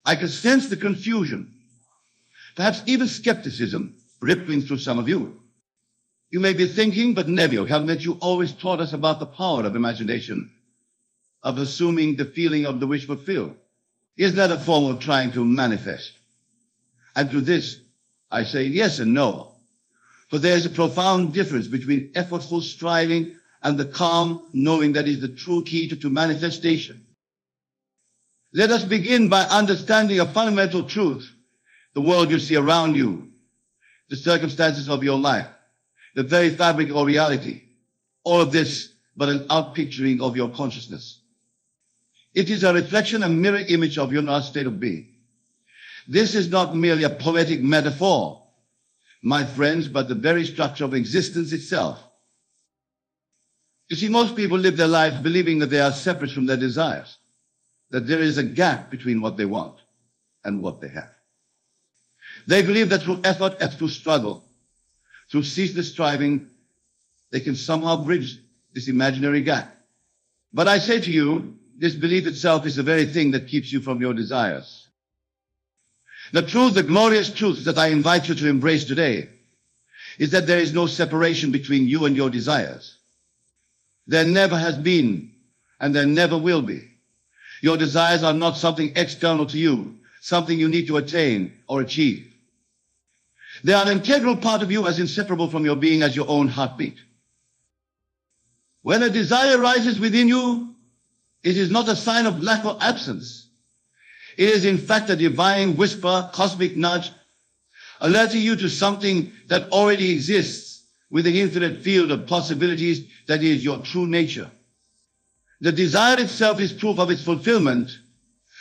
I can sense the confusion, perhaps even skepticism, rippling through some of you. You may be thinking, but Neville, haven't you always taught us about the power of imagination, of assuming the feeling of the wish fulfilled? Is that a form of trying to manifest? And to this, I say yes and no. For there is a profound difference between effortful striving and the calm knowing that is the true key to manifestation. Let us begin by understanding a fundamental truth. The world you see around you, the circumstances of your life, the very fabric of reality, all of this but an outpicturing of your consciousness. It is a reflection and mirror image of your state of being. This is not merely a poetic metaphor, my friends, but the very structure of existence itself. You see, most people live their lives believing that they are separate from their desires, that there is a gap between what they want and what they have. They believe that through effort and through struggle, through ceaseless striving, they can somehow bridge this imaginary gap. But I say to you, this belief itself is the very thing that keeps you from your desires. The truth, the glorious truth that I invite you to embrace today is that there is no separation between you and your desires. There never has been, and there never will be. Your desires are not something external to you, something you need to attain or achieve. They are an integral part of you, as inseparable from your being as your own heartbeat. When a desire rises within you, it is not a sign of lack or absence. It is in fact a divine whisper, cosmic nudge, alerting you to something that already exists with the infinite field of possibilities that is your true nature. The desire itself is proof of its fulfillment,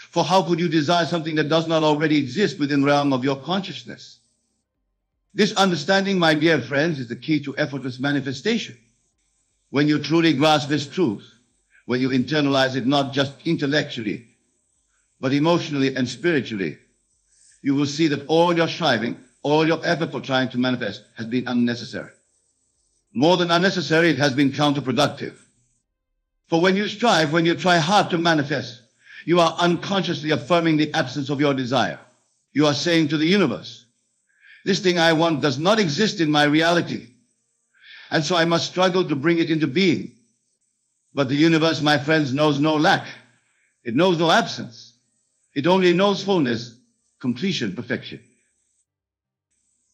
for how could you desire something that does not already exist within the realm of your consciousness? This understanding, my dear friends, is the key to effortless manifestation. When you truly grasp this truth, when you internalize it not just intellectually, but emotionally and spiritually, you will see that all your striving, all your effort for trying to manifest has been unnecessary. More than unnecessary, it has been counterproductive. For when you strive, when you try hard to manifest, you are unconsciously affirming the absence of your desire. You are saying to the universe, this thing I want does not exist in my reality, and so I must struggle to bring it into being. But the universe, my friends, knows no lack. It knows no absence. It only knows fullness, completion, perfection.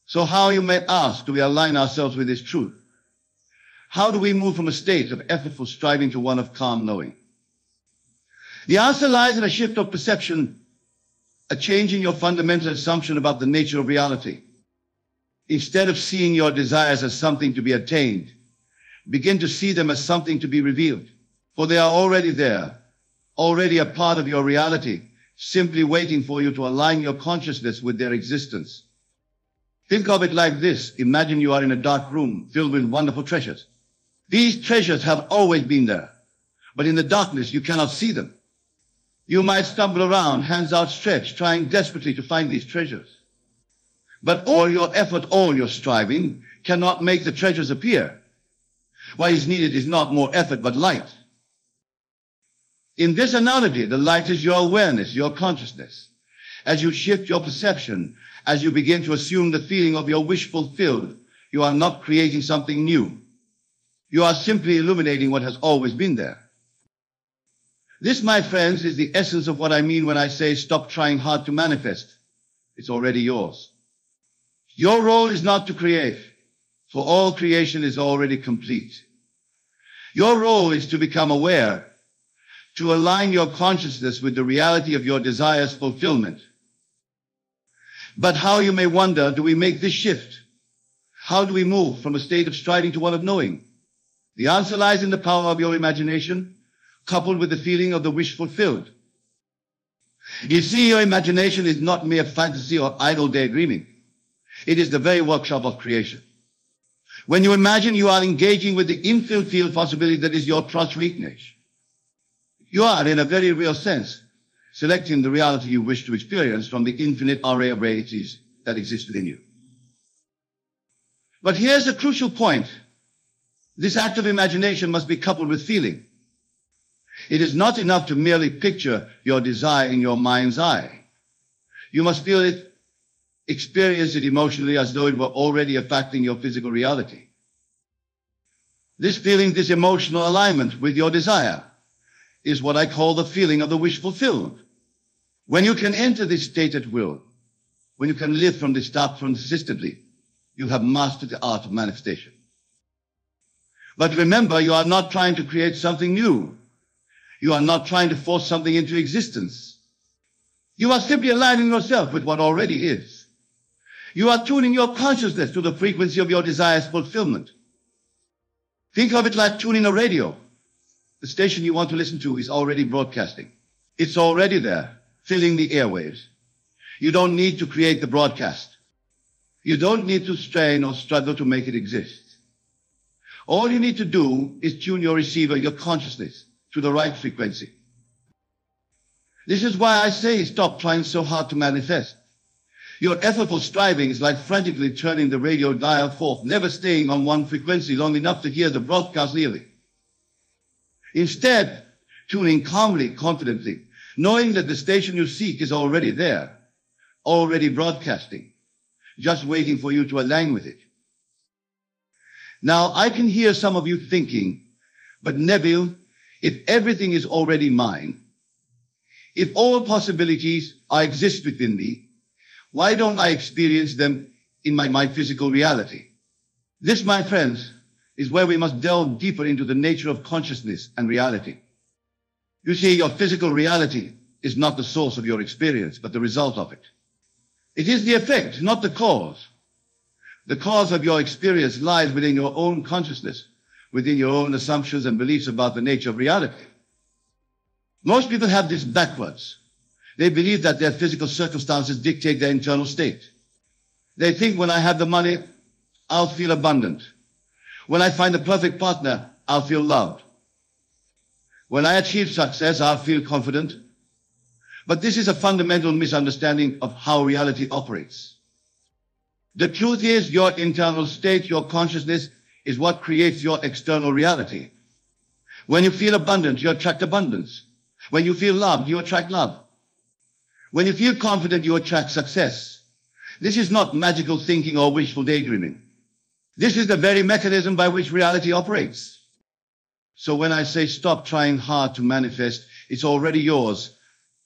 So how, you may ask, do we align ourselves with this truth? How do we move from a state of effortful striving to one of calm knowing? The answer lies in a shift of perception, a change in your fundamental assumption about the nature of reality. Instead of seeing your desires as something to be attained, begin to see them as something to be revealed. For they are already there, already a part of your reality, simply waiting for you to align your consciousness with their existence. Think of it like this. Imagine you are in a dark room filled with wonderful treasures. These treasures have always been there, but in the darkness you cannot see them. You might stumble around, hands outstretched, trying desperately to find these treasures. But all your effort, all your striving cannot make the treasures appear. What is needed is not more effort, but light. In this analogy, the light is your awareness, your consciousness. As you shift your perception, as you begin to assume the feeling of your wish fulfilled, you are not creating something new. You are simply illuminating what has always been there. This, my friends, is the essence of what I mean when I say stop trying hard to manifest. It's already yours. Your role is not to create, for all creation is already complete. Your role is to become aware, to align your consciousness with the reality of your desire's fulfillment. But how, you may wonder, do we make this shift? How do we move from a state of striving to one of knowing? The answer lies in the power of your imagination, coupled with the feeling of the wish fulfilled. You see, your imagination is not mere fantasy or idle daydreaming. It is the very workshop of creation. When you imagine, you are engaging with the infinite field possibility that is your trust weakness. You are, in a very real sense, selecting the reality you wish to experience from the infinite array of realities that exist within you. But here's the crucial point. This act of imagination must be coupled with feeling. It is not enough to merely picture your desire in your mind's eye. You must feel it, experience it emotionally as though it were already affecting your physical reality. This feeling, this emotional alignment with your desire, is what I call the feeling of the wish fulfilled. When you can enter this state at will, when you can live from this start consistently, you have mastered the art of manifestation. But remember, you are not trying to create something new. You are not trying to force something into existence. You are simply aligning yourself with what already is. You are tuning your consciousness to the frequency of your desire's fulfillment. Think of it like tuning a radio. The station you want to listen to is already broadcasting. It's already there, filling the airwaves. You don't need to create the broadcast. You don't need to strain or struggle to make it exist. All you need to do is tune your receiver, your consciousness, to the right frequency. This is why I say stop trying so hard to manifest. Your effortful striving is like frantically turning the radio dial forth, never staying on one frequency long enough to hear the broadcast clearly. Instead, tuning calmly, confidently, knowing that the station you seek is already there, already broadcasting, just waiting for you to align with it. Now, I can hear some of you thinking, but Neville, if everything is already mine, if all possibilities exist within me, why don't I experience them in my physical reality? This, my friends, is where we must delve deeper into the nature of consciousness and reality. You see, your physical reality is not the source of your experience, but the result of it. It is the effect, not the cause. The cause of your experience lies within your own consciousness, within your own assumptions and beliefs about the nature of reality. Most people have this backwards. They believe that their physical circumstances dictate their internal state. They think, when I have the money, I'll feel abundant. When I find the perfect partner, I'll feel loved. When I achieve success, I'll feel confident. But this is a fundamental misunderstanding of how reality operates. The truth is, your internal state, your consciousness, is what creates your external reality. When you feel abundant, you attract abundance. When you feel loved, you attract love. When you feel confident, you attract success. This is not magical thinking or wishful daydreaming. This is the very mechanism by which reality operates. So when I say stop trying hard to manifest, it's already yours.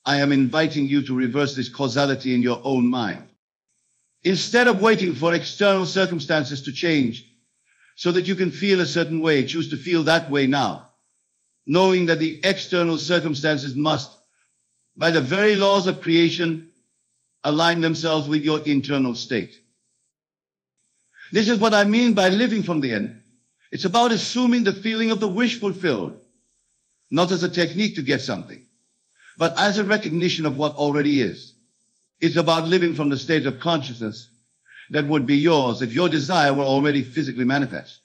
I am inviting you to reverse this causality in your own mind. Instead of waiting for external circumstances to change so that you can feel a certain way, choose to feel that way now, knowing that the external circumstances must, by the very laws of creation, align themselves with your internal state. This is what I mean by living from the end. It's about assuming the feeling of the wish fulfilled, not as a technique to get something, but as a recognition of what already is. It's about living from the state of consciousness that would be yours if your desire were already physically manifest.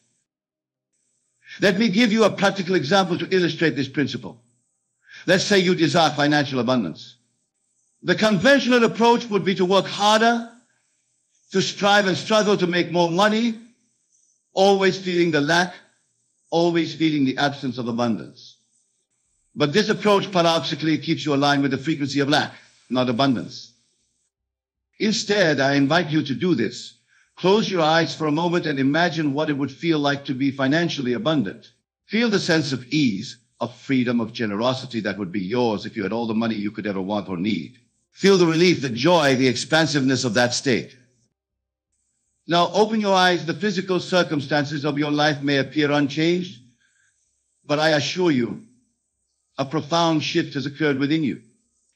Let me give you a practical example to illustrate this principle. Let's say you desire financial abundance. The conventional approach would be to work harder, to strive and struggle to make more money, always feeling the lack, always feeling the absence of abundance. But this approach paradoxically keeps you aligned with the frequency of lack, not abundance. Instead, I invite you to do this. Close your eyes for a moment and imagine what it would feel like to be financially abundant. Feel the sense of ease, of freedom, of generosity that would be yours if you had all the money you could ever want or need. Feel the relief, the joy, the expansiveness of that state. Now open your eyes. The physical circumstances of your life may appear unchanged, but I assure you, a profound shift has occurred within you.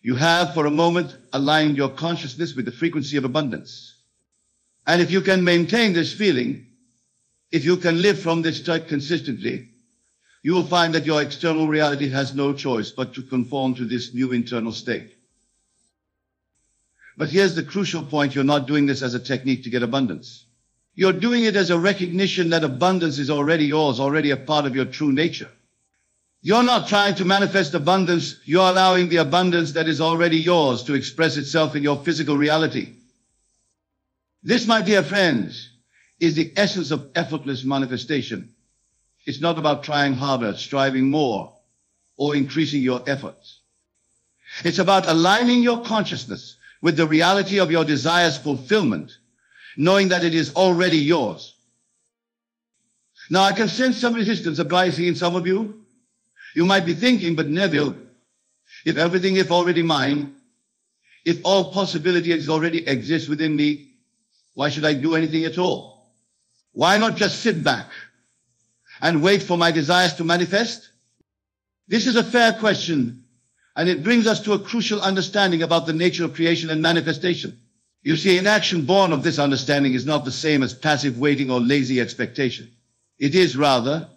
You have, for a moment, aligned your consciousness with the frequency of abundance. And if you can maintain this feeling, if you can live from this state consistently, you will find that your external reality has no choice but to conform to this new internal state. But here's the crucial point. You're not doing this as a technique to get abundance. You're doing it as a recognition that abundance is already yours, already a part of your true nature. You're not trying to manifest abundance. You're allowing the abundance that is already yours to express itself in your physical reality. This, my dear friends, is the essence of effortless manifestation. It's not about trying harder, striving more, or increasing your efforts. It's about aligning your consciousness with the reality of your desire's fulfillment, knowing that it is already yours. Now, I can sense some resistance arising in some of you. You might be thinking, but Neville, if everything is already mine, if all possibilities already exist within me, why should I do anything at all? Why not just sit back and wait for my desires to manifest? This is a fair question, and it brings us to a crucial understanding about the nature of creation and manifestation. You see, an action born of this understanding is not the same as passive waiting or lazy expectation. It is rather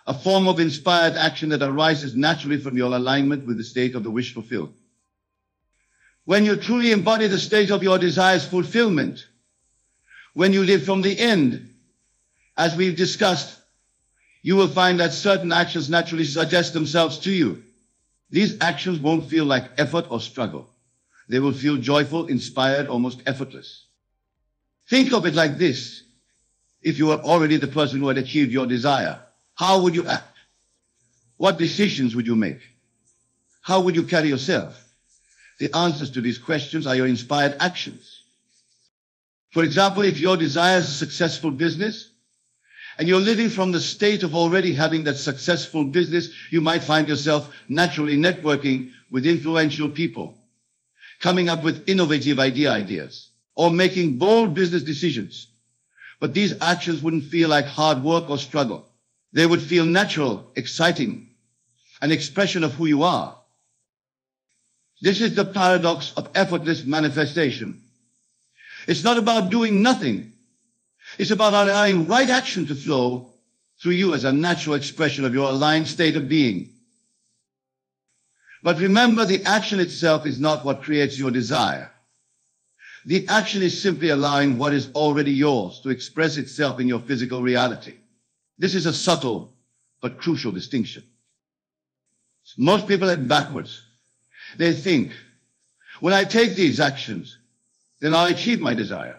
a form of inspired action that arises naturally from your alignment with the state of the wish fulfilled. When you truly embody the state of your desire's fulfillment, when you live from the end, as we've discussed, you will find that certain actions naturally suggest themselves to you. These actions won't feel like effort or struggle. They will feel joyful, inspired, almost effortless. Think of it like this. If you were already the person who had achieved your desire, how would you act? What decisions would you make? How would you carry yourself? The answers to these questions are your inspired actions. For example, if your desire is a successful business, and you're living from the state of already having that successful business, you might find yourself naturally networking with influential people, coming up with innovative ideas, or making bold business decisions. But these actions wouldn't feel like hard work or struggle. They would feel natural, exciting, an expression of who you are. This is the paradox of effortless manifestation. It's not about doing nothing. It's about allowing right action to flow through you as a natural expression of your aligned state of being. But remember, the action itself is not what creates your desire. The action is simply allowing what is already yours to express itself in your physical reality. This is a subtle but crucial distinction. Most people head backwards. They think, when I take these actions, then I'll achieve my desire.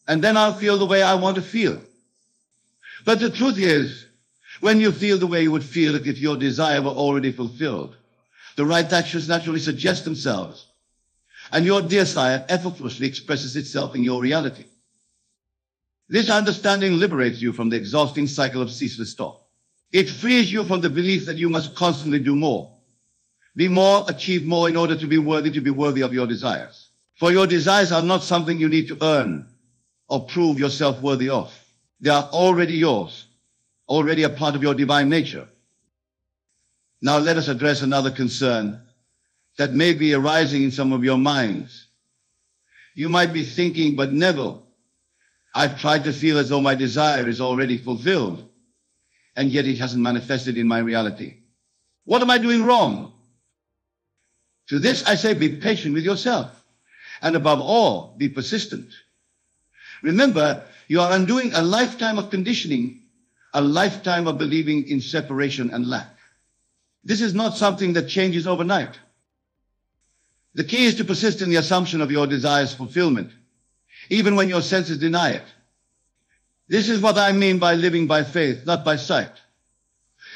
And then I'll feel the way I want to feel. But the truth is, when you feel the way you would feel if your desire were already fulfilled, the right actions naturally suggest themselves, and your desire effortlessly expresses itself in your reality. This understanding liberates you from the exhausting cycle of ceaseless thought. It frees you from the belief that you must constantly do more, be more, achieve more in order to be worthy of your desires. For your desires are not something you need to earn or prove yourself worthy of. They are already yours, already a part of your divine nature. Now let us address another concern that may be arising in some of your minds. You might be thinking, but Neville, I've tried to feel as though my desire is already fulfilled, and yet it hasn't manifested in my reality. What am I doing wrong? To this I say, be patient with yourself, and above all, be persistent. Remember, you are undoing a lifetime of conditioning, a lifetime of believing in separation and lack. This is not something that changes overnight. The key is to persist in the assumption of your desire's fulfillment, even when your senses deny it. This is what I mean by living by faith, not by sight.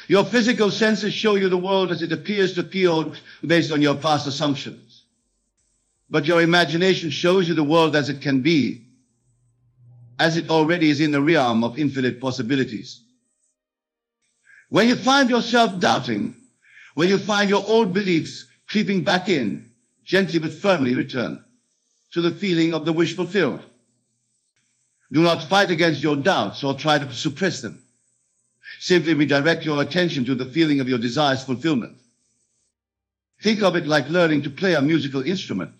Your physical senses show you the world as it appears to appear based on your past assumptions. But your imagination shows you the world as it can be, as it already is in the realm of infinite possibilities. When you find yourself doubting, when you find your old beliefs creeping back in, gently but firmly return to the feeling of the wish fulfilled. Do not fight against your doubts or try to suppress them. Simply redirect your attention to the feeling of your desire's fulfillment. Think of it like learning to play a musical instrument.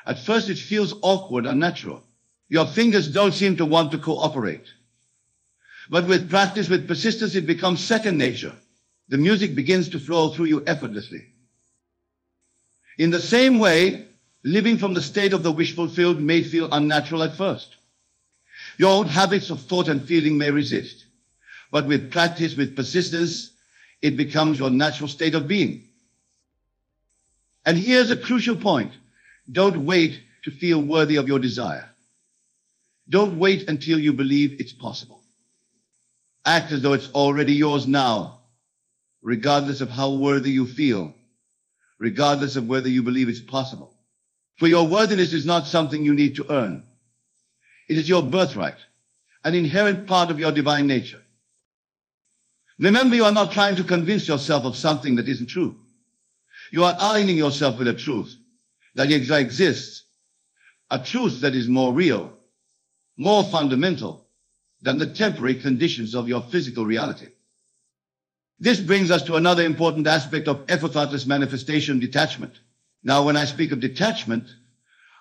At first it feels awkward and unnatural. Your fingers don't seem to want to cooperate. But with practice, with persistence, it becomes second nature. The music begins to flow through you effortlessly. In the same way, living from the state of the wish fulfilled may feel unnatural at first. Your own habits of thought and feeling may resist. But with practice, with persistence, it becomes your natural state of being. And here's a crucial point. Don't wait to feel worthy of your desire. Don't wait until you believe it's possible. Act as though it's already yours now, regardless of how worthy you feel, regardless of whether you believe it's possible. For your worthiness is not something you need to earn. It is your birthright, an inherent part of your divine nature. Remember, you are not trying to convince yourself of something that isn't true. You are aligning yourself with a truth that exists, a truth that is more real, more fundamental than the temporary conditions of your physical reality. This brings us to another important aspect of effortless manifestation, detachment. Now, when I speak of detachment,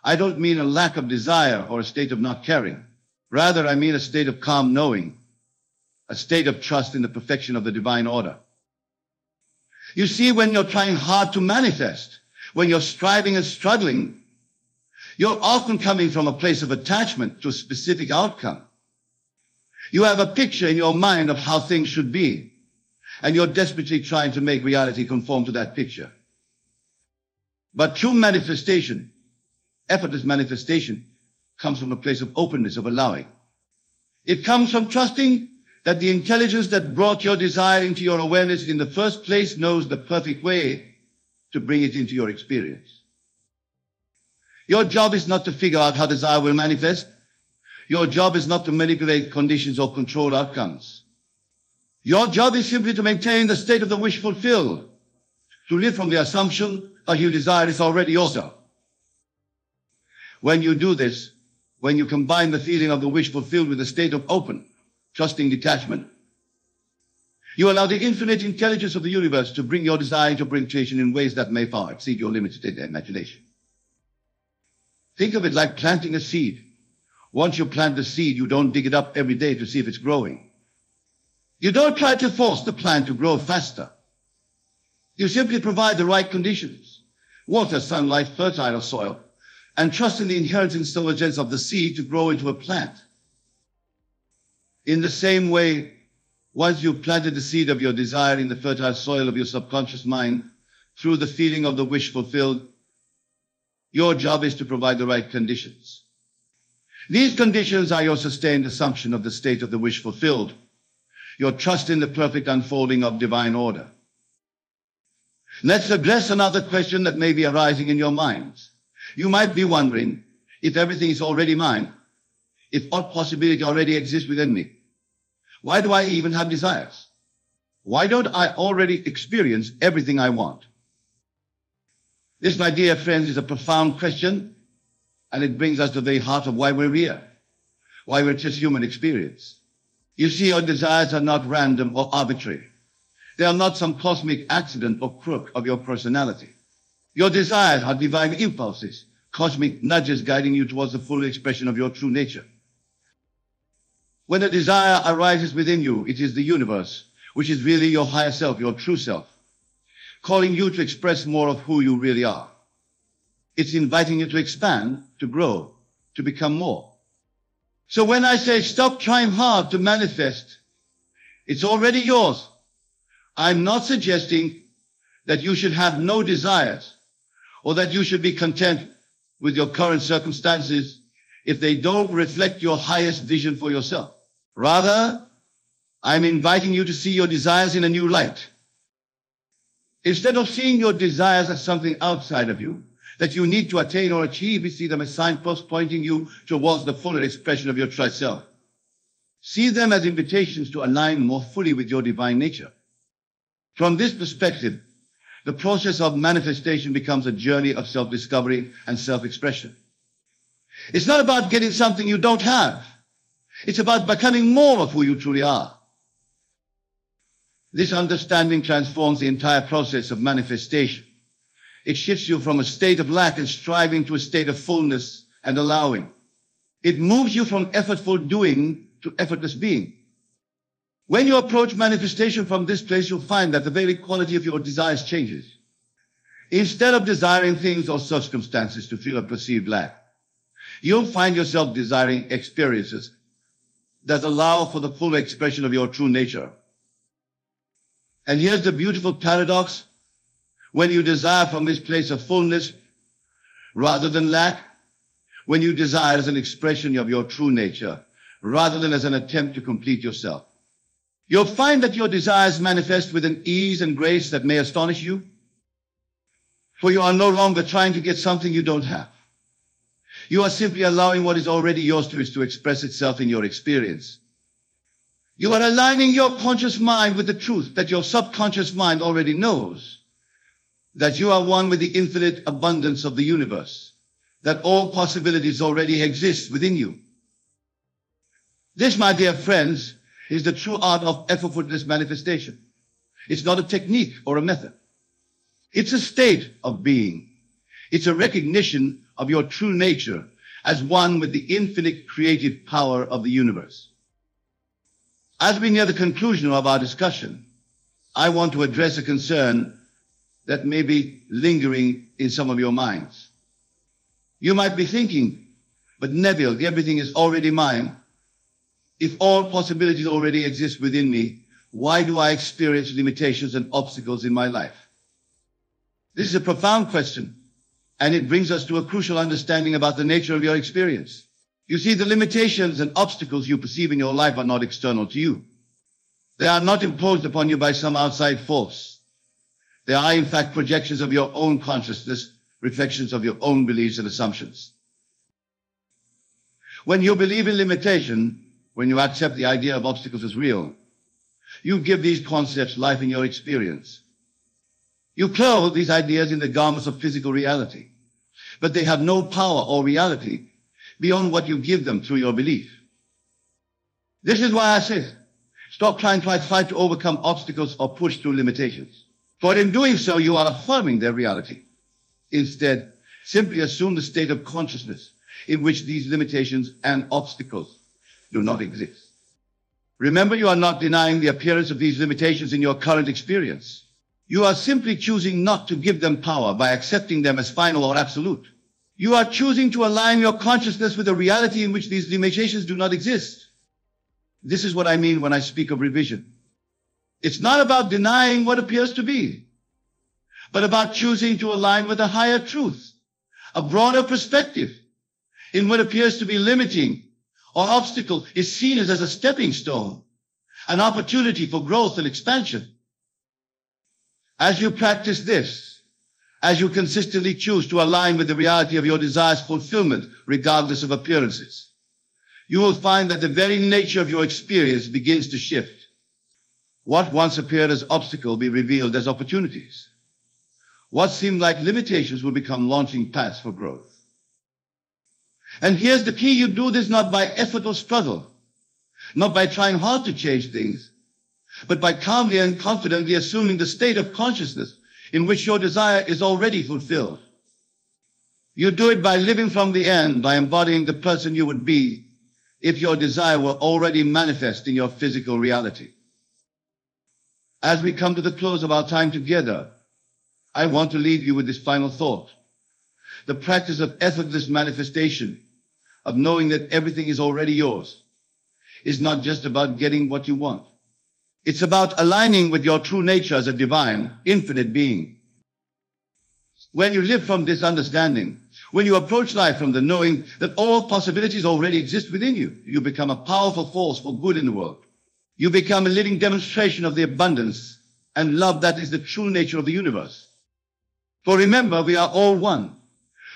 I don't mean a lack of desire or a state of not caring. Rather, I mean a state of calm knowing, a state of trust in the perfection of the divine order. You see, when you're trying hard to manifest, when you're striving and struggling, you're often coming from a place of attachment to a specific outcome. You have a picture in your mind of how things should be, and you're desperately trying to make reality conform to that picture. But true manifestation, effortless manifestation, comes from a place of openness, of allowing. It comes from trusting that the intelligence that brought your desire into your awareness in the first place knows the perfect way to bring it into your experience. Your job is not to figure out how desire will manifest. Your job is not to manipulate conditions or control outcomes. Your job is simply to maintain the state of the wish fulfilled, to live from the assumption that your desire is already yourself. When you do this, when you combine the feeling of the wish fulfilled with a state of open, trusting detachment, you allow the infinite intelligence of the universe to bring your desire into penetration in ways that may far exceed your limited imagination. Think of it like planting a seed. Once you plant the seed, you don't dig it up every day to see if it's growing. You don't try to force the plant to grow faster. You simply provide the right conditions, water, sunlight, fertile soil, and trust in the inherent intelligence of the seed to grow into a plant. In the same way, once you've planted the seed of your desire in the fertile soil of your subconscious mind, through the feeling of the wish fulfilled, your job is to provide the right conditions. These conditions are your sustained assumption of the state of the wish fulfilled, your trust in the perfect unfolding of divine order. Let's address another question that may be arising in your minds. You might be wondering, if everything is already mine, if all possibility already exists within me, why do I even have desires? Why don't I already experience everything I want? This, my dear friends, is a profound question, and it brings us to the very heart of why we're here, why we're just human experience. You see, your desires are not random or arbitrary. They are not some cosmic accident or crook of your personality. Your desires are divine impulses, cosmic nudges guiding you towards the full expression of your true nature. When a desire arises within you, it is the universe, which is really your higher self, your true self, calling you to express more of who you really are. It's inviting you to expand, to grow, to become more. So when I say stop trying hard to manifest, it's already yours. I'm not suggesting that you should have no desires or that you should be content with your current circumstances if they don't reflect your highest vision for yourself. Rather, I'm inviting you to see your desires in a new light. Instead of seeing your desires as something outside of you that you need to attain or achieve, you see them as signposts pointing you towards the fuller expression of your true self. See them as invitations to align more fully with your divine nature. From this perspective, the process of manifestation becomes a journey of self-discovery and self-expression. It's not about getting something you don't have. It's about becoming more of who you truly are. This understanding transforms the entire process of manifestation. It shifts you from a state of lack and striving to a state of fullness and allowing. It moves you from effortful doing to effortless being. When you approach manifestation from this place, you'll find that the very quality of your desires changes. Instead of desiring things or circumstances to feel a perceived lack, you'll find yourself desiring experiences that allow for the full expression of your true nature. And here's the beautiful paradox. When you desire from this place of fullness rather than lack, when you desire as an expression of your true nature rather than as an attempt to complete yourself, you'll find that your desires manifest with an ease and grace that may astonish you, for you are no longer trying to get something you don't have. You are simply allowing what is already yours to express itself in your experience. You are aligning your conscious mind with the truth that your subconscious mind already knows, that you are one with the infinite abundance of the universe, that all possibilities already exist within you. This, my dear friends, is the true art of effortless manifestation. It's not a technique or a method. It's a state of being. It's a recognition of your true nature as one with the infinite creative power of the universe. As we near the conclusion of our discussion, I want to address a concern that may be lingering in some of your minds. You might be thinking, but Neville, everything is already mine. If all possibilities already exist within me, why do I experience limitations and obstacles in my life? This is a profound question, and it brings us to a crucial understanding about the nature of your experience. You see, the limitations and obstacles you perceive in your life are not external to you. They are not imposed upon you by some outside force. They are, in fact, projections of your own consciousness, reflections of your own beliefs and assumptions. When you believe in limitation, when you accept the idea of obstacles as real, you give these concepts life in your experience. You clothe these ideas in the garments of physical reality, but they have no power or reality beyond what you give them through your belief. This is why I say, stop trying to fight to overcome obstacles or push through limitations. For in doing so, you are affirming their reality. Instead, simply assume the state of consciousness in which these limitations and obstacles do not exist. Remember, you are not denying the appearance of these limitations in your current experience. You are simply choosing not to give them power by accepting them as final or absolute. You are choosing to align your consciousness with a reality in which these limitations do not exist. This is what I mean when I speak of revision. It's not about denying what appears to be, but about choosing to align with a higher truth, a broader perspective in what appears to be limiting or obstacle is seen as a stepping stone, an opportunity for growth and expansion. As you practice this, as you consistently choose to align with the reality of your desire's fulfillment, regardless of appearances, you will find that the very nature of your experience begins to shift. What once appeared as obstacles will be revealed as opportunities. What seemed like limitations will become launching pads for growth. And here's the key: you do this not by effort or struggle, not by trying hard to change things, but by calmly and confidently assuming the state of consciousness in which your desire is already fulfilled. You do it by living from the end, by embodying the person you would be if your desire were already manifest in your physical reality. As we come to the close of our time together, I want to leave you with this final thought. The practice of effortless manifestation, of knowing that everything is already yours, is not just about getting what you want. It's about aligning with your true nature as a divine, infinite being. When you live from this understanding, when you approach life from the knowing that all possibilities already exist within you, you become a powerful force for good in the world. You become a living demonstration of the abundance and love that is the true nature of the universe. For remember, we are all one.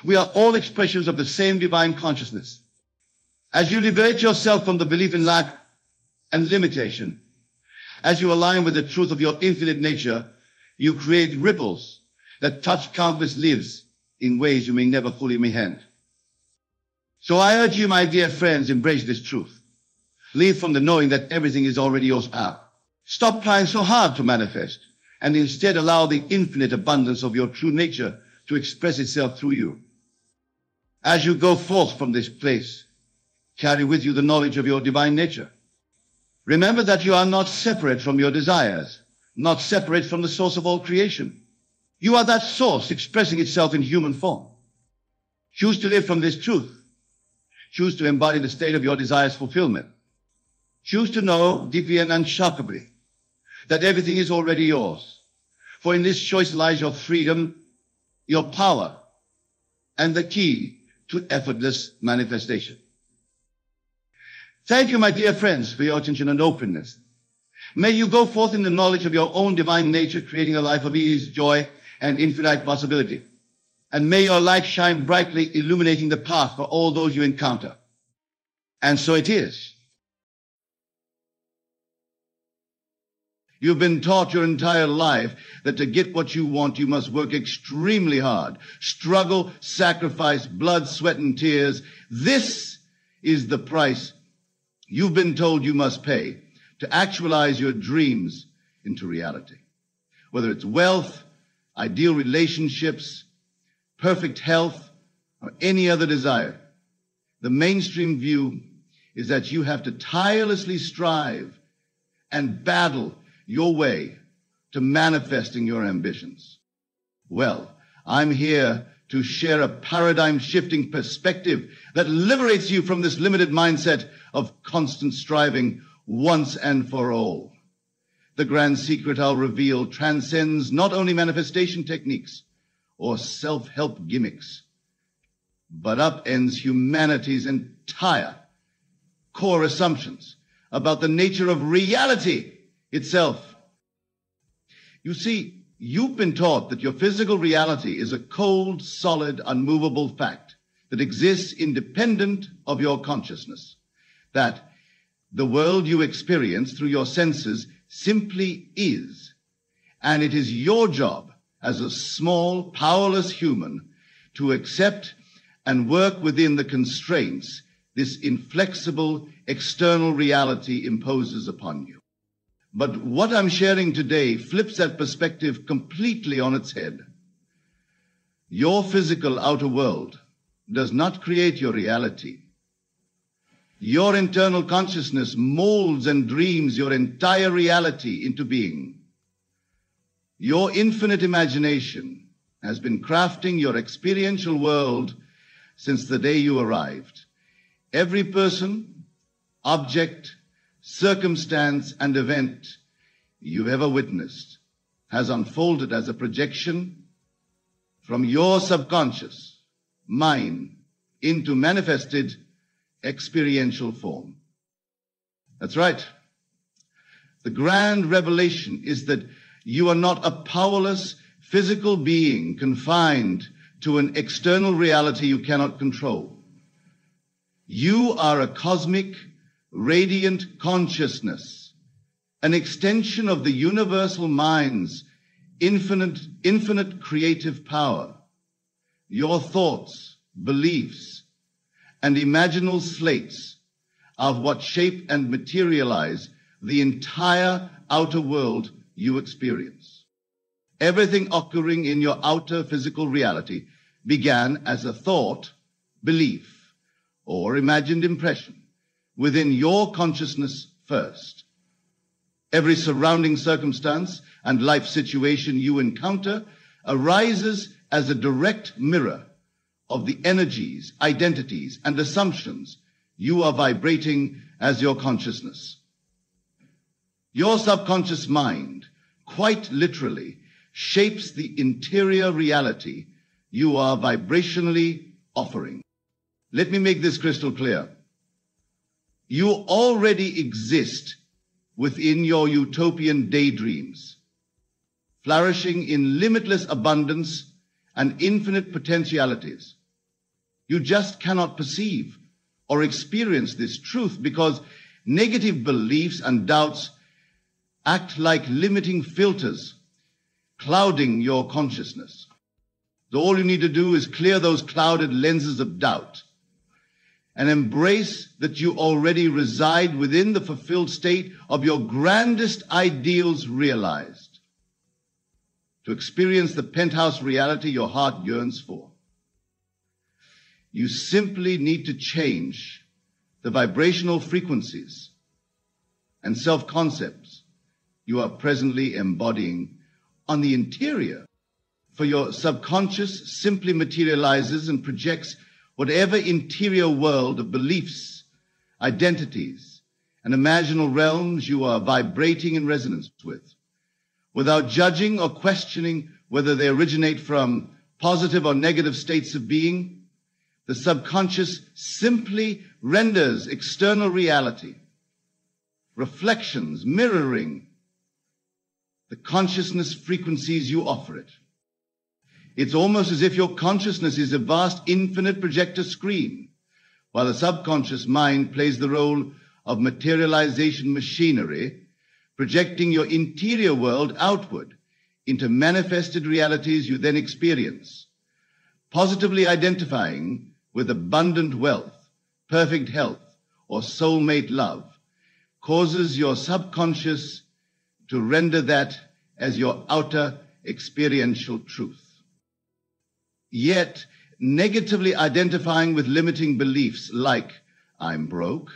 We are all expressions of the same divine consciousness. As you liberate yourself from the belief in lack and limitation, as you align with the truth of your infinite nature, you create ripples that touch countless lives in ways you may never fully comprehend. So I urge you, my dear friends, embrace this truth. Live from the knowing that everything is already yours out. Stop trying so hard to manifest, and instead allow the infinite abundance of your true nature to express itself through you. As you go forth from this place, carry with you the knowledge of your divine nature. Remember that you are not separate from your desires, not separate from the source of all creation. You are that source expressing itself in human form. Choose to live from this truth. Choose to embody the state of your desire's fulfillment. Choose to know deeply and unshockably that everything is already yours. For in this choice lies your freedom, your power, and the key to effortless manifestation. Thank you, my dear friends, for your attention and openness. May you go forth in the knowledge of your own divine nature, creating a life of ease, joy, and infinite possibility. And may your light shine brightly, illuminating the path for all those you encounter. And so it is. You've been taught your entire life that to get what you want, you must work extremely hard, struggle, sacrifice, blood, sweat, and tears. This is the price you've been told you must pay to actualize your dreams into reality. Whether it's wealth, ideal relationships, perfect health, or any other desire, the mainstream view is that you have to tirelessly strive and battle your way to manifesting your ambitions. Well, I'm here to share a paradigm-shifting perspective that liberates you from this limited mindset of constant striving once and for all. The grand secret I'll reveal transcends not only manifestation techniques or self-help gimmicks, but upends humanity's entire core assumptions about the nature of reality itself. You see, you've been taught that your physical reality is a cold, solid, unmovable fact that exists independent of your consciousness, that the world you experience through your senses simply is, and it is your job as a small, powerless human to accept and work within the constraints this inflexible external reality imposes upon you. But what I'm sharing today flips that perspective completely on its head. Your physical outer world does not create your reality. Your internal consciousness molds and dreams your entire reality into being. Your infinite imagination has been crafting your experiential world since the day you arrived. Every person, object, circumstance, and event you've ever witnessed has unfolded as a projection from your subconscious mind into manifested experiential form. That's right. The grand revelation is that you are not a powerless physical being confined to an external reality you cannot control. You are a cosmic, radiant consciousness, an extension of the universal mind's infinite creative power. Your thoughts, beliefs, and imaginal slates are what shape and materialize the entire outer world you experience. Everything occurring in your outer physical reality began as a thought, belief, or imagined impression within your consciousness first. Every surrounding circumstance and life situation you encounter arises as a direct mirror of the energies, identities, and assumptions you are vibrating as your consciousness. Your subconscious mind, quite literally, shapes the interior reality you are vibrationally offering. Let me make this crystal clear. You already exist within your utopian daydreams, flourishing in limitless abundance and infinite potentialities. You just cannot perceive or experience this truth because negative beliefs and doubts act like limiting filters, clouding your consciousness. So all you need to do is clear those clouded lenses of doubt and embrace that you already reside within the fulfilled state of your grandest ideals realized, to experience the penthouse reality your heart yearns for. You simply need to change the vibrational frequencies and self-concepts you are presently embodying on the interior. For your subconscious simply materializes and projects whatever interior world of beliefs, identities, and imaginal realms you are vibrating in resonance with, without judging or questioning whether they originate from positive or negative states of being. The subconscious simply renders external reality, reflections, mirroring the consciousness frequencies you offer it. It's almost as if your consciousness is a vast infinite projector screen, while the subconscious mind plays the role of materialization machinery, projecting your interior world outward into manifested realities you then experience, positively identifying with abundant wealth, perfect health, or soulmate love, causes your subconscious to render that as your outer experiential truth. Yet, negatively identifying with limiting beliefs like, I'm broke,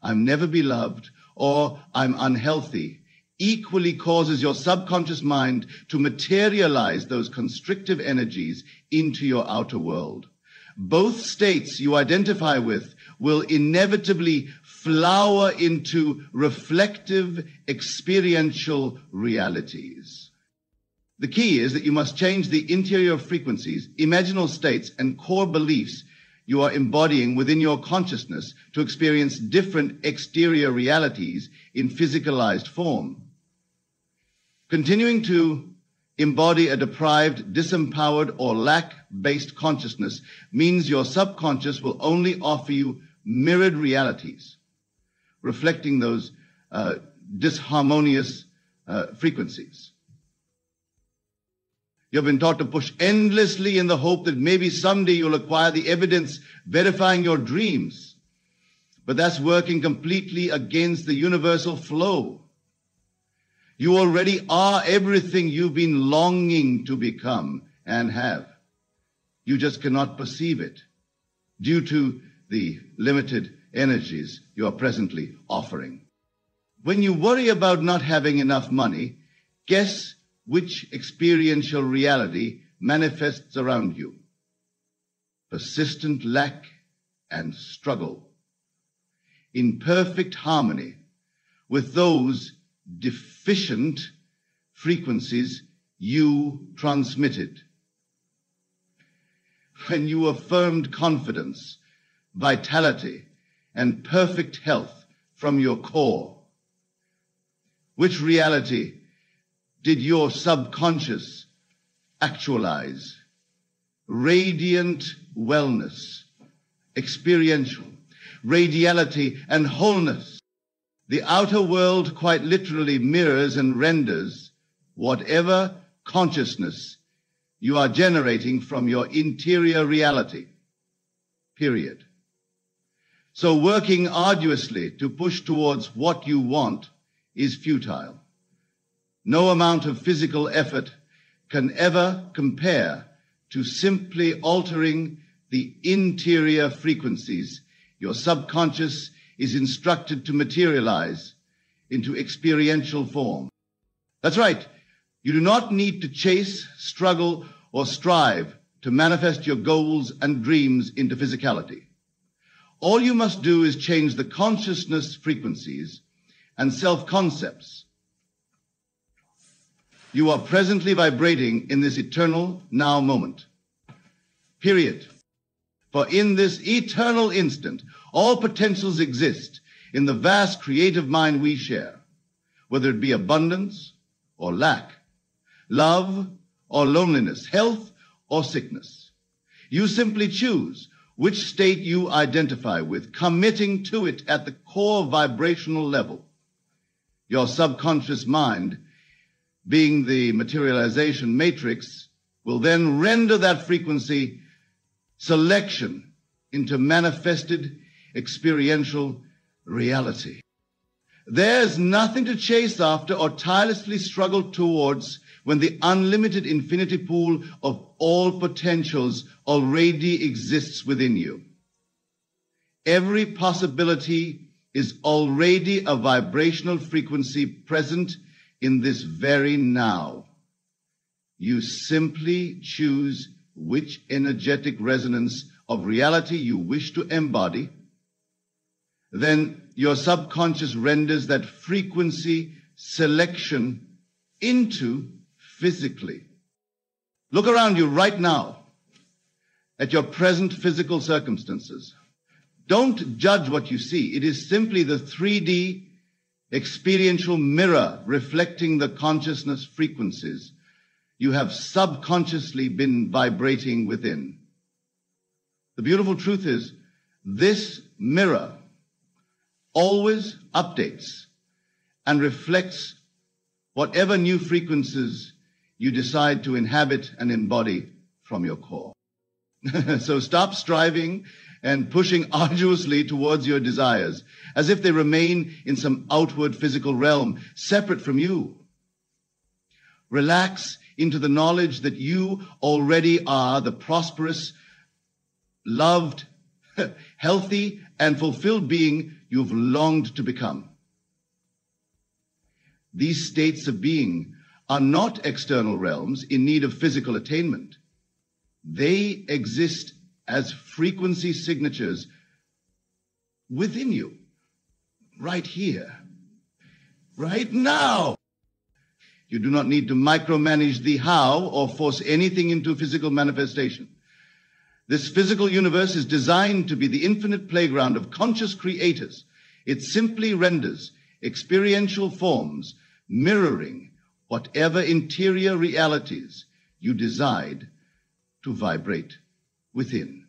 I'm never beloved, or I'm unhealthy, equally causes your subconscious mind to materialize those constrictive energies into your outer world. Both states you identify with will inevitably flower into reflective, experiential realities. The key is that you must change the interior frequencies, imaginal states, and core beliefs you are embodying within your consciousness to experience different exterior realities in physicalized form. Continuing to embody a deprived, disempowered, or lack-based consciousness means your subconscious will only offer you mirrored realities, reflecting those disharmonious frequencies. You've been taught to push endlessly in the hope that maybe someday you'll acquire the evidence verifying your dreams. But that's working completely against the universal flow. You already are everything you've been longing to become and have. You just cannot perceive it due to the limited energies you are presently offering. When you worry about not having enough money, guess which experiential reality manifests around you? Persistent lack and struggle, in perfect harmony with those deficient frequencies you transmitted. When you affirmed confidence, vitality, and perfect health from your core, which reality did your subconscious actualize? Radiant wellness, experiential, radiality, and wholeness. The outer world quite literally mirrors and renders whatever consciousness you are generating from your interior reality, period. So working arduously to push towards what you want is futile. No amount of physical effort can ever compare to simply altering the interior frequencies your subconscious is instructed to materialize into experiential form. That's right. You do not need to chase, struggle, or strive to manifest your goals and dreams into physicality. All you must do is change the consciousness frequencies and self-concepts you are presently vibrating in this eternal now moment. Period. For in this eternal instant, all potentials exist in the vast creative mind we share, whether it be abundance or lack, love or loneliness, health or sickness. You simply choose which state you identify with, committing to it at the core vibrational level. Your subconscious mind, being the materialization matrix, will then render that frequency selection into manifested experiential reality. There's nothing to chase after or tirelessly struggle towards when the unlimited infinity pool of all potentials already exists within you. Every possibility is already a vibrational frequency present in this very now. You simply choose which energetic resonance of reality you wish to embody. Then your subconscious renders that frequency selection into physically. Look around you right now at your present physical circumstances. Don't judge what you see. It is simply the 3D experiential mirror reflecting the consciousness frequencies you have subconsciously been vibrating within. The beautiful truth is, this mirror always updates and reflects whatever new frequencies you decide to inhabit and embody from your core. So stop striving and pushing arduously towards your desires as if they remain in some outward physical realm separate from you. Relax into the knowledge that you already are the prosperous, loved, healthy, and fulfilled being you've longed to become. These states of being are not external realms in need of physical attainment. They exist as frequency signatures within you, right here, right now. You do not need to micromanage the how or force anything into physical manifestation. This physical universe is designed to be the infinite playground of conscious creators. It simply renders experiential forms mirroring whatever interior realities you decide to vibrate within.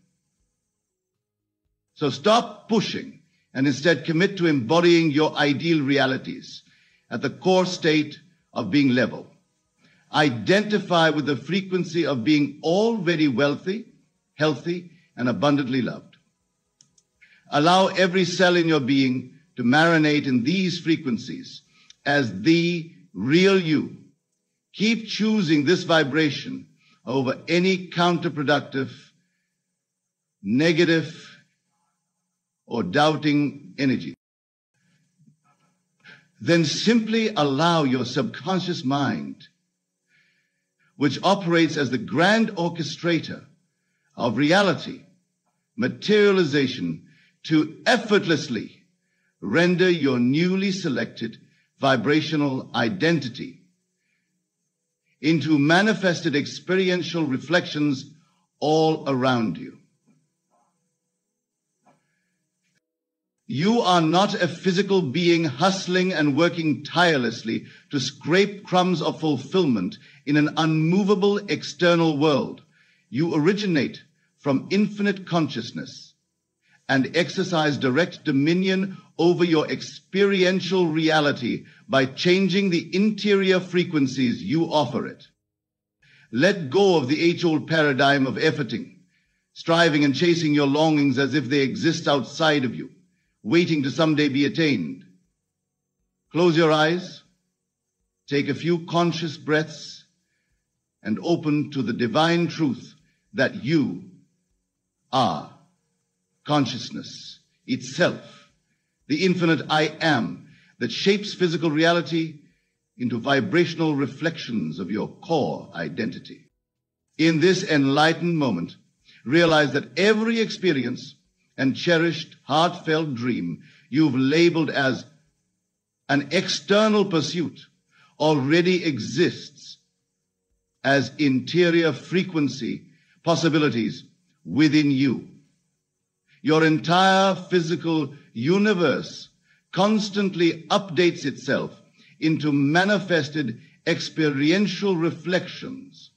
So stop pushing and instead commit to embodying your ideal realities at the core state of being level. Identify with the frequency of being already wealthy, healthy, and abundantly loved. Allow every cell in your being to marinate in these frequencies as the real you. Keep choosing this vibration over any counterproductive, negative, or doubting energy. Then simply allow your subconscious mind, which operates as the grand orchestrator of reality, materialization, to effortlessly render your newly selected vibrational identity into manifested experiential reflections all around you. You are not a physical being hustling and working tirelessly to scrape crumbs of fulfillment in an unmovable external world. You originate from infinite consciousness and exercise direct dominion over your experiential reality by changing the interior frequencies you offer it. Let go of the age-old paradigm of efforting, striving and chasing your longings as if they exist outside of you, waiting to someday be attained. Close your eyes, take a few conscious breaths, and open to the divine truth that you are consciousness itself, the infinite I am that shapes physical reality into vibrational reflections of your core identity. In this enlightened moment, realize that every experience and cherished, heartfelt dream you've labeled as an external pursuit already exists as interior frequency possibilities within you. Your entire physical universe constantly updates itself into manifested experiential reflections,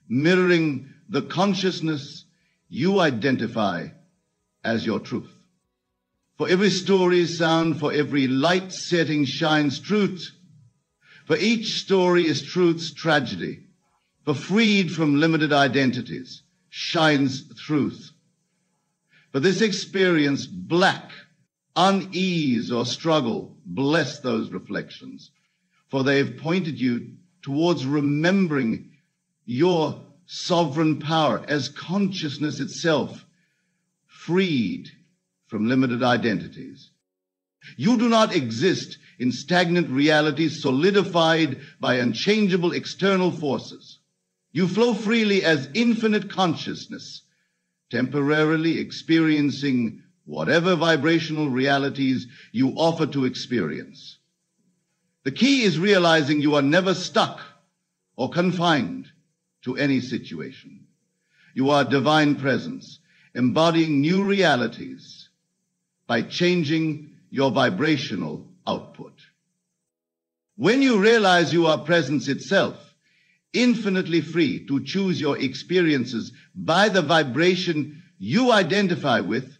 mirroring the consciousness you identify as your truth. For every story is sound, for every light setting shines truth. For each story is truth's tragedy. For freed from limited identities shines truth. For this experience, black, unease, or struggle, bless those reflections, for they've pointed you towards remembering your sovereign power as consciousness itself, freed from limited identities. You do not exist in stagnant realities solidified by unchangeable external forces. You flow freely as infinite consciousness, temporarily experiencing whatever vibrational realities you offer to experience. The key is realizing you are never stuck or confined to any situation. You are divine presence, embodying new realities by changing your vibrational output. When you realize you are presence itself, infinitely free to choose your experiences by the vibration you identify with,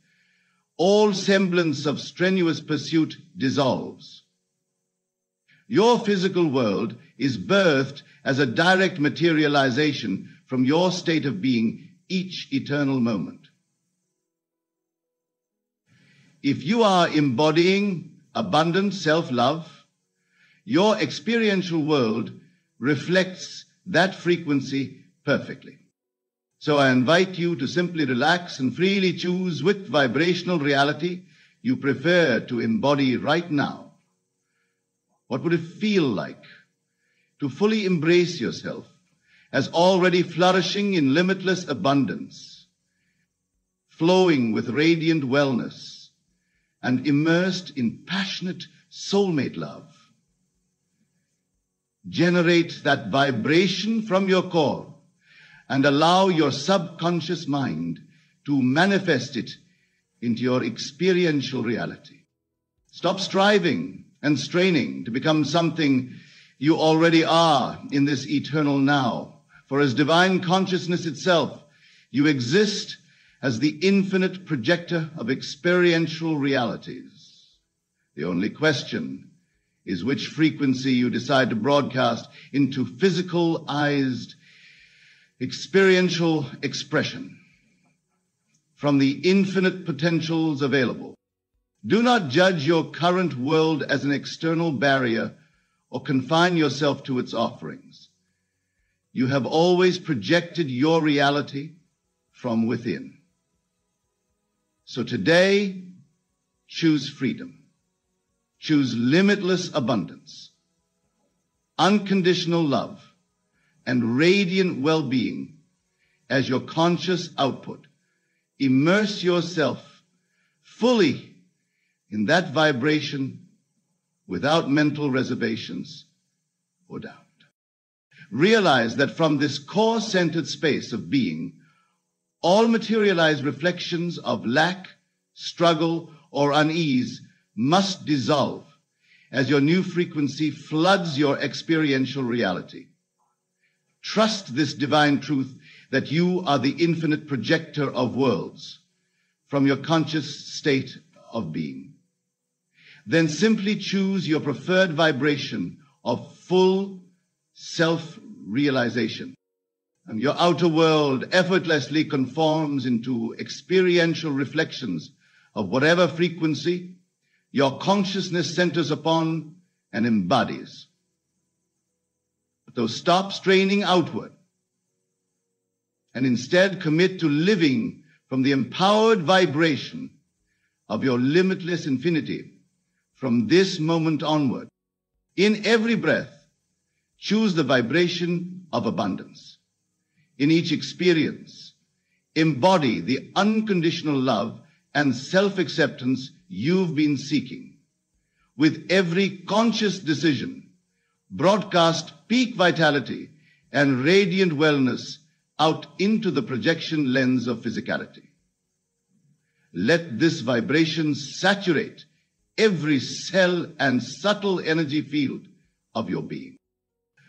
all semblance of strenuous pursuit dissolves. Your physical world is birthed as a direct materialization from your state of being each eternal moment. If you are embodying abundant self-love, your experiential world reflects that frequency perfectly. So I invite you to simply relax and freely choose which vibrational reality you prefer to embody right now. What would it feel like to fully embrace yourself as already flourishing in limitless abundance, flowing with radiant wellness, and immersed in passionate soulmate love? Generate that vibration from your core and allow your subconscious mind to manifest it into your experiential reality. Stop striving and straining to become something you already are in this eternal now. For as divine consciousness itself, you exist as the infinite projector of experiential realities. The only question is which frequency you decide to broadcast into physicalized experiential expression from the infinite potentials available. Do not judge your current world as an external barrier or confine yourself to its offerings. You have always projected your reality from within. So today, choose freedom. Choose limitless abundance, unconditional love, and radiant well-being as your conscious output. Immerse yourself fully in that vibration without mental reservations or doubt. Realize that from this core-centered space of being, all materialized reflections of lack, struggle, or unease must dissolve as your new frequency floods your experiential reality. Trust this divine truth that you are the infinite projector of worlds from your conscious state of being. Then simply choose your preferred vibration of full self-realization, and your outer world effortlessly conforms into experiential reflections of whatever frequency your consciousness centers upon and embodies. So stop straining outward and instead commit to living from the empowered vibration of your limitless infinity from this moment onward. In every breath, choose the vibration of abundance. In each experience, embody the unconditional love and self-acceptance you've been seeking. With every conscious decision, broadcast peak vitality and radiant wellness out into the projection lens of physicality. Let this vibration saturate every cell and subtle energy field of your being.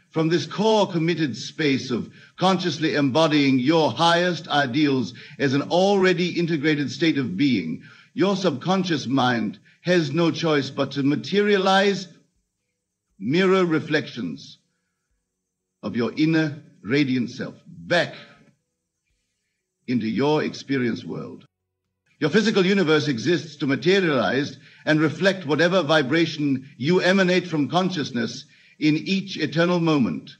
From this core committed space of consciously embodying your highest ideals as an already integrated state of being, your subconscious mind has no choice but to materialize mirror reflections of your inner radiant self back into your experience world. Your physical universe exists to materialize and reflect whatever vibration you emanate from consciousness in each eternal moment.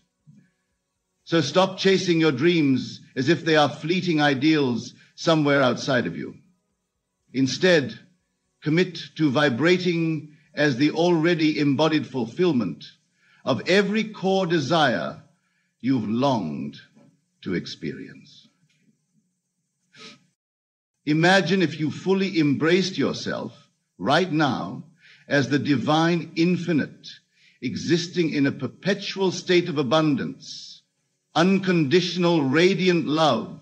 So stop chasing your dreams as if they are fleeting ideals somewhere outside of you. Instead, commit to vibrating as the already embodied fulfillment of every core desire you've longed to experience. Imagine if you fully embraced yourself right now as the divine infinite, existing in a perpetual state of abundance, unconditional radiant love,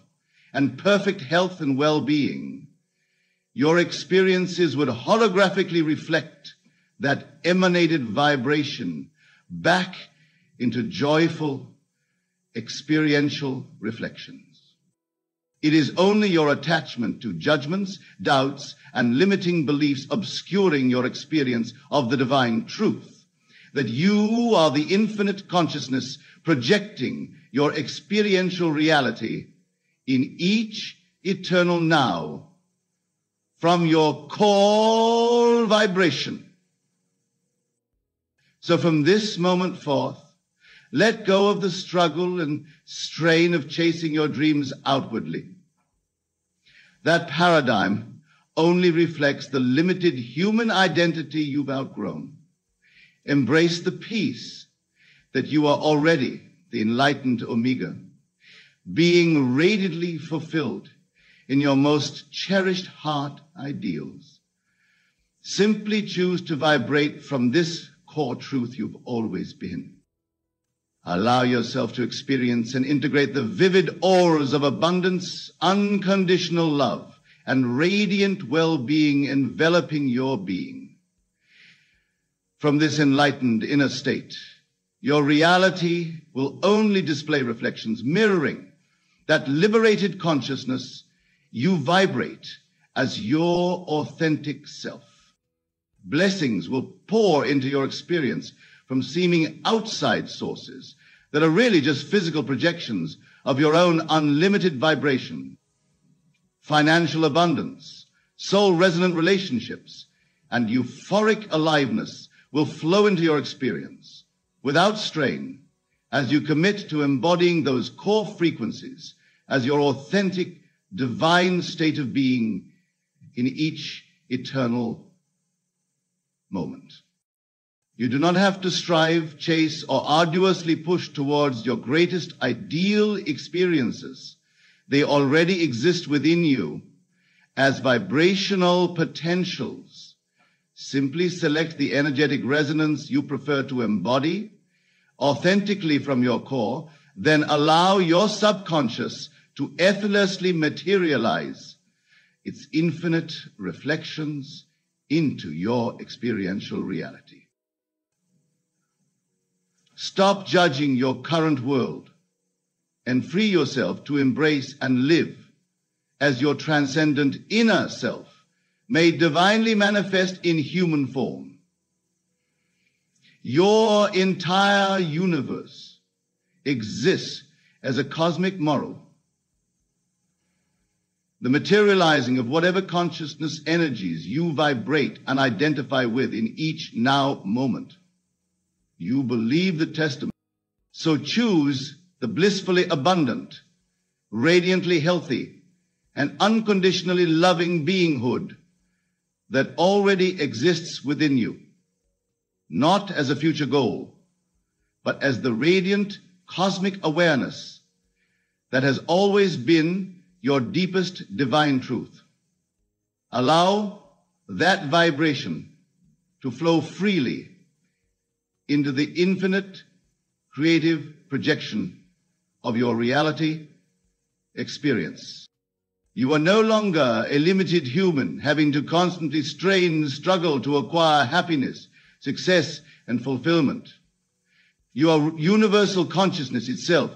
and perfect health and well-being. Your experiences would holographically reflect that emanated vibration back into joyful experiential reflections. It is only your attachment to judgments, doubts, and limiting beliefs obscuring your experience of the divine truth, that you are the infinite consciousness projecting your experiential reality in each eternal now from your core vibration. So from this moment forth, let go of the struggle and strain of chasing your dreams outwardly. That paradigm only reflects the limited human identity you've outgrown. Embrace the peace that you are already the enlightened Omega, being radiantly fulfilled in your most cherished heart ideals. Simply choose to vibrate from this core truth you've always been. Allow yourself to experience and integrate the vivid auras of abundance, unconditional love, and radiant well-being enveloping your being. From this enlightened inner state, your reality will only display reflections mirroring that liberated consciousness you vibrate as your authentic self. Blessings will pour into your experience from seeming outside sources that are really just physical projections of your own unlimited vibration. Financial abundance, soul-resonant relationships, and euphoric aliveness will flow into your experience without strain as you commit to embodying those core frequencies as your authentic divine state of being in each eternal moment. You do not have to strive, chase, or arduously push towards your greatest ideal experiences. They already exist within you as vibrational potentials. Simply select the energetic resonance you prefer to embody authentically from your core, then allow your subconscious to effortlessly materialize its infinite reflections into your experiential reality. Stop judging your current world and free yourself to embrace and live as your transcendent inner self, made divinely manifest in human form. Your entire universe exists as a cosmic moral, the materializing of whatever consciousness energies you vibrate and identify with in each now moment. You believe the testament, so choose the blissfully abundant, radiantly healthy, and unconditionally loving beinghood that already exists within you, not as a future goal, but as the radiant cosmic awareness that has always been your deepest divine truth. Allow that vibration to flow freely into the infinite creative projection of your reality experience. You are no longer a limited human having to constantly strain and struggle to acquire happiness, success, and fulfillment. You are universal consciousness itself,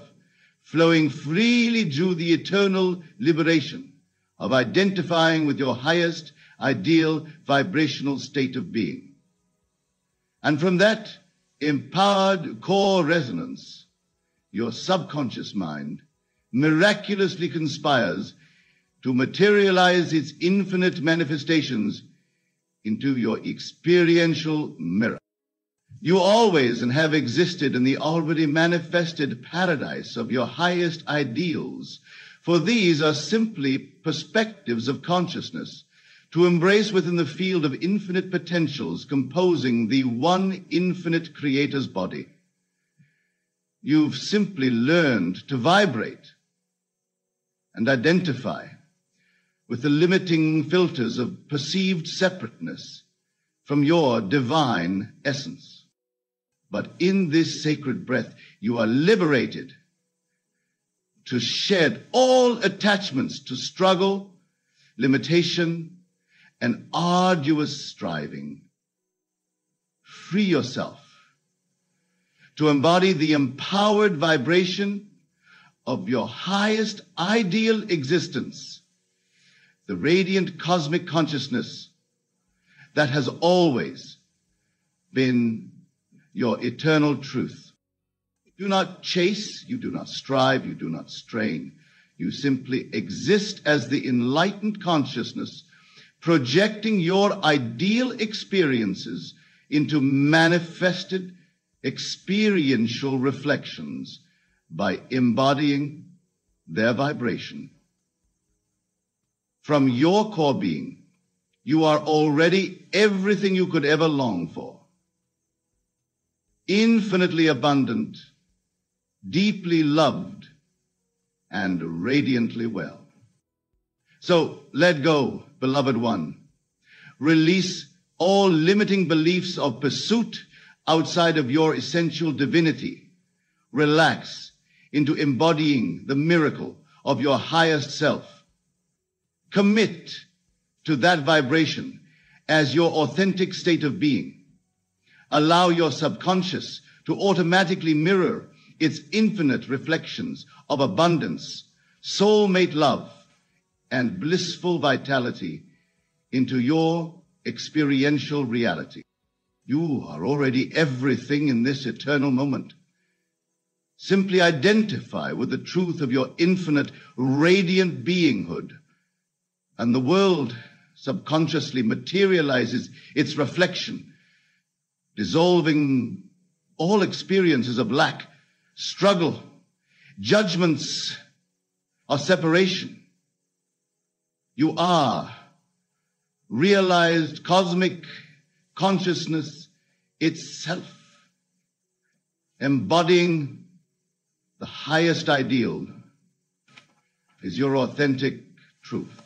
flowing freely through the eternal liberation of identifying with your highest ideal vibrational state of being. And from that empowered core resonance, your subconscious mind miraculously conspires to materialize its infinite manifestations into your experiential mirror. You always and have existed in the already manifested paradise of your highest ideals, for these are simply perspectives of consciousness to embrace within the field of infinite potentials composing the one infinite creator's body. You've simply learned to vibrate and identify with the limiting filters of perceived separateness from your divine essence. But in this sacred breath, you are liberated to shed all attachments to struggle, limitation, and arduous striving. Free yourself to embody the empowered vibration of your highest ideal existence, the radiant cosmic consciousness that has always been your eternal truth. You do not chase, you do not strive, you do not strain. You simply exist as the enlightened consciousness, projecting your ideal experiences into manifested experiential reflections by embodying their vibration. From your core being, you are already everything you could ever long for. Infinitely abundant, deeply loved, and radiantly well. So let go, beloved one. Release all limiting beliefs of pursuit outside of your essential divinity. Relax into embodying the miracle of your highest self. Commit to that vibration as your authentic state of being. Allow your subconscious to automatically mirror its infinite reflections of abundance, soulmate love, and blissful vitality into your experiential reality. You are already everything in this eternal moment. Simply identify with the truth of your infinite, radiant beinghood, and the world subconsciously materializes its reflection, dissolving all experiences of lack, struggle, judgments of separation. You are realized cosmic consciousness itself, embodying the highest ideal is your authentic truth.